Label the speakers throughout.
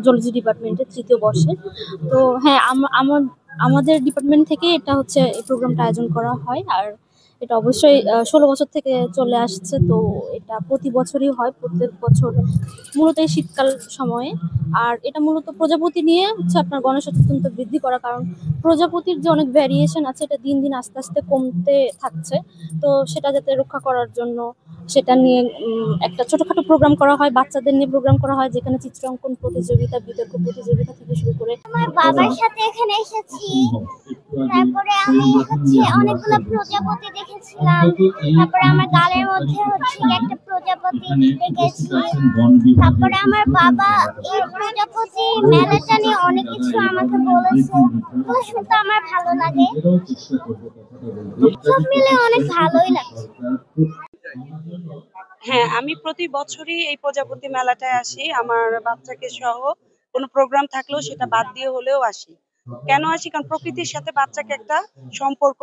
Speaker 1: Zoology ডিপার্টমেন্টের ৩য় বর্ষের। তো হ্যাঁ, আমাদের ডিপার্টমেন্ট থেকে এটা হচ্ছে এই প্রোগ্রামটা আয়োজন করা হয়। আর এটা অবশ্যই ১৬ বছর থেকে চলে আসছে। তো এটা প্রতি বছরই হয়, প্রত্যেক বছর মূলত এই শীতকাল সময়ে। আর এটা মূলত প্রজাপতি নিয়ে হচ্ছে আপনার গণসচেতনতা বৃদ্ধি করা, কারণ প্রজাপতির যে অনেক ভ্যারিয়েশন আছে এটা দিন দিন আস্তে আস্তে কমতে থাকছে। তো সেটা যাতে রক্ষা করার জন্য সেটা নিয়ে একটা ছোটখাটো প্রোগ্রাম করা হয়, বাচ্চাদের নিয়ে প্রোগ্রাম করা হয়, যেখানে চিত্রাঙ্কন প্রতিযোগিতা, বিতর্ক প্রতিযোগিতা থেকে শুরু করে।
Speaker 2: আমার বাবার সাথে এখানে এসেছি, তারপরে আমি হচ্ছে অনেকগুলো প্রজাপতি দেখেছিলাম, তারপরে আমার গালের মধ্যে হচ্ছে একটা প্রজাপতি দেখেছি। তারপরে আমার বাবা এই প্রজাপতি মেলাটা নিয়ে অনেক কিছু আমাকে বলেছে, তো শুনতে আমার ভালো লাগে। সব মিলে অনেক ভালোই লাগছে।
Speaker 3: হ্যাঁ, আমি প্রতি বছরই এই প্রজাপতি মেলাটায় আসি। আমার বাচ্চাকে সহ কোনো প্রোগ্রাম থাকলেও সেটা বাদ দিয়ে হলেও আসি। কেন আসি? কারণ প্রকৃতির সাথে বাচ্চাকে একটা সম্পর্ক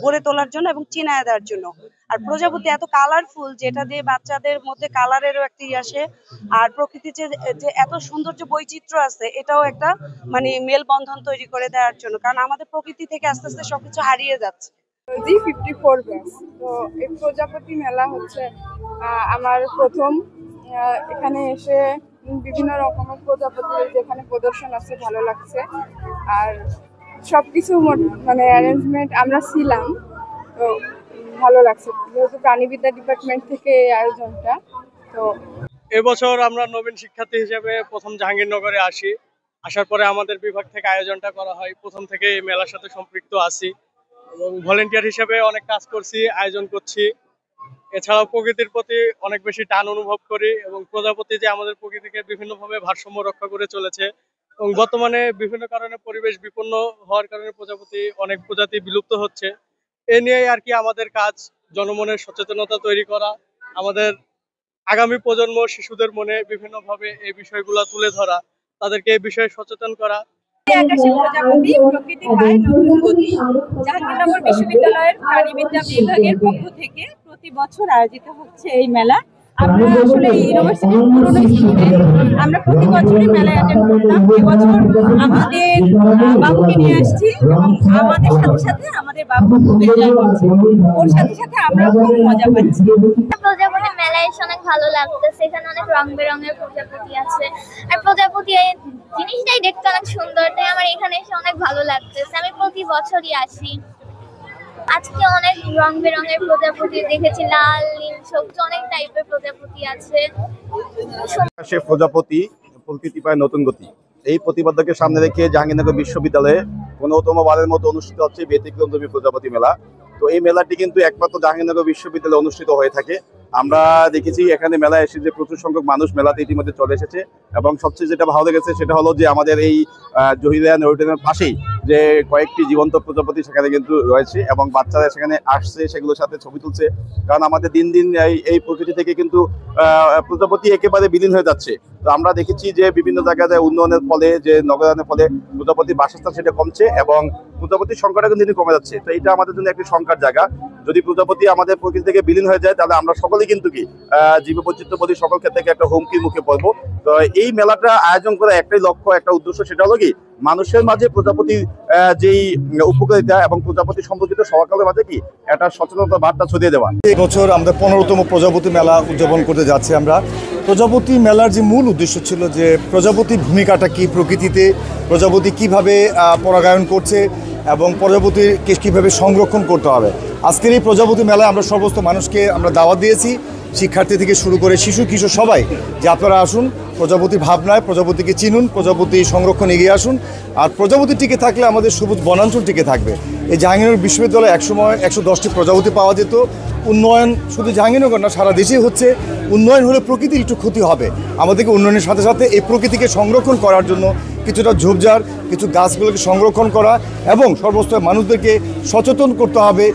Speaker 3: গড়ে তোলার জন্য এবং চিনায় দেওয়ার জন্য। আর প্রজাপতি এত কালারফুল, যেটা দিয়ে বাচ্চাদের মধ্যে কালারেরও একটা আসে। আর প্রকৃতির যে এত সৌন্দর্য বৈচিত্র্য আছে, এটাও একটা মেলবন্ধন তৈরি করে দেওয়ার জন্য। কারণ আমাদের প্রকৃতি থেকে আস্তে আস্তে সবকিছু হারিয়ে যাচ্ছে।
Speaker 4: G54 batch. তো এই প্রজাপতি মেলা হচ্ছে আমার প্রথম। এখানে এসে বিভিন্ন রকমের প্রজাপতি যেখানে প্রদর্শন আছে, ভালো লাগছে। আর সবকিছু অ্যারেঞ্জমেন্ট আমরা ছিলাম, তো ভালো লাগছে, যেহেতু প্রাণীবিদ্যা ডিপার্টমেন্ট থেকে এই আয়োজনটা। তো
Speaker 5: এবছর আমরা নবীন শিক্ষার্থী হিসেবে প্রথম জাহাঙ্গীরনগরে আসি। আসার পরে আমাদের বিভাগ থেকে আয়োজনটা করা হয়। প্রথম থেকে এই মেলার সাথে সম্পৃক্ত আছি এবং ভলেন্টিয়ার হিসেবে অনেক কাজ করছি, আয়োজন করছি। এছাড়াও প্রকৃতির প্রতি অনেক বেশি টান অনুভব করি এবং প্রজাপতি যে আমাদের প্রকৃতিকে বিভিন্নভাবে ভারসাম্য রক্ষা করে চলেছে এবং বর্তমানে বিভিন্ন কারণে পরিবেশ বিপন্ন হওয়ার কারণে অনেক প্রজাতি বিলুপ্ত হচ্ছে। এ নিয়েই আর কি আমাদের কাজ, জনমনের সচেতনতা তৈরি করা, আমাদের আগামী প্রজন্ম শিশুদের মনে বিভিন্নভাবে এই বিষয়গুলো তুলে ধরা, তাদেরকে এই বিষয়ে সচেতন করা।
Speaker 4: প্রজাপতি প্রকৃতি পায় নতুন গতি জাহাঙ্গীরনগর বিশ্ববিদ্যালয়ের প্রাণীবিদ্যা বিভাগের পক্ষ থেকে প্রতি বছর আয়োজিত হচ্ছে এই মেলা। আমরা আসলে ইউনিভার্সিটির পুরনো স্টুডেন্ট, আমরা প্রতি বছরই মেলায় অ্যাটেন্ড করতাম। এবছর আমাদের বাবুকে নিয়ে আসছি এবং আমাদের সাথে সাথে আমাদের বাবু খুব এনজয় করছে, ওর সাথে সাথে আমরা খুব মজা পাচ্ছি।
Speaker 2: প্রজাপতি মেলায় এসে অনেক ভালো লাগতেছে, এখানে অনেক রং বেরঙের প্রজাপতি আছে। আর প্রজাপতি জিনিসটাই দেখতে অনেক সুন্দর, তাই আমার এখানে এসে অনেক ভালো লাগতেছে। আমি প্রতি বছরই আসি। আজকে অনেক রং বেরঙের প্রজাপতি দেখেছি, লাল, নীল, সবুজ, অনেক টাইপের প্রজাপতি আছে।
Speaker 6: সে প্রজাপতি প্রকৃতি পায় নতুন গতি, এই প্রতিপাদ্যকে সামনে রেখে জাহাঙ্গীরনগর বিশ্ববিদ্যালয়ে ১৫তম বারের মতো অনুষ্ঠিত হচ্ছে ব্যতিক্রমধর্মী প্রজাপতি মেলা। তো এই মেলাটি কিন্তু একমাত্র জাহাঙ্গীরনগর বিশ্ববিদ্যালয়ে অনুষ্ঠিত হয়ে থাকে। আমরা দেখেছি এখানে মেলায় এসে যে প্রচুর সংখ্যক মানুষ মেলাতে ইতিমধ্যে চলে এসেছে এবং সবচেয়ে যেটা ভালো লেগেছে সেটা হলো যে আমাদের এই জহিরা নুরুদ্দিনের পাশেই যে কয়েকটি জীবন্ত প্রজাপতি সেখানে কিন্তু রয়েছে এবং বাচ্চারা সেখানে আসছে, সেগুলোর সাথে ছবি তুলছে। কারণ আমাদের দিন দিন এই প্রকৃতি থেকে কিন্তু প্রজাপতি একেবারে বিলীন হয়ে যাচ্ছে। তো আমরা দেখেছি যে বিভিন্ন জায়গায় উন্নয়নের ফলে, যে নগরায়নের ফলে প্রজাপতির বাসস্থান সেটা কমছে এবং প্রজাপতির সংখ্যাটা কিন্তু কমে যাচ্ছে। তো এটা আমাদের জন্য একটি সংখ্যার জায়গা। যদি প্রজাপতি আমাদের প্রকৃতি থেকে বিলীন হয়ে যায়, তাহলে আমরা সকলেই কিন্তু জীববৈচিত্র্যবাদী সকল ক্ষেত্রে একটা হুমকির মুখে পড়বো। তো এই মেলাটা আয়োজন করা একটাই লক্ষ্য, একটা উদ্দেশ্য, সেটা হলো কি মানুষের মাঝে প্রজাপতির যেই উপকারিতা এবং প্রজাপতি সম্পর্কিত সবাইকালের মাঝে কি একটা সচেতনতা বার্তা ছড়িয়ে দেওয়া।
Speaker 7: এই বছর আমরা ১৫তম প্রজাপতি মেলা উদযাপন করতে যাচ্ছি। আমরা প্রজাপতি মেলার যে মূল উদ্দেশ্য ছিল যে প্রজাপতির ভূমিকাটা কি প্রকৃতিতে, প্রজাপতি কিভাবে পরাগায়ন করছে এবং প্রজাপতিকে কীভাবে সংরক্ষণ করতে হবে। আজকের এই প্রজাপতি মেলায় আমরা সমস্ত মানুষকে আমরা দাওয়াত দিয়েছি, শিক্ষার্থী থেকে শুরু করে শিশু কিশোর সবাই, যে আপনারা আসুন, প্রজাপতির ভাবনায় প্রজাপতিকে চিনুন, প্রজাপতি সংরক্ষণ এগিয়ে আসুন। আর প্রজাপতি টিকে থাকলে আমাদের সবুজ বনাঞ্চল টিকে থাকবে। এই জাহাঙ্গীরনগর বিশ্ববিদ্যালয়ে একসময় ১১০টি প্রজাপতি পাওয়া যেত। উন্নয়ন শুধু জাহাঙ্গীরনগর না, সারা দেশেই হচ্ছে। উন্নয়ন হলে প্রকৃতির একটু ক্ষতি হবে। আমাদেরকে উন্নয়নের সাথে সাথে এই প্রকৃতিকে সংরক্ষণ করার জন্য কিছুটা ঝোপঝাড়, কিছু গাছগুলোকে সংরক্ষণ করা এবং সর্বস্তরের মানুষদেরকে সচেতন করতে হবে।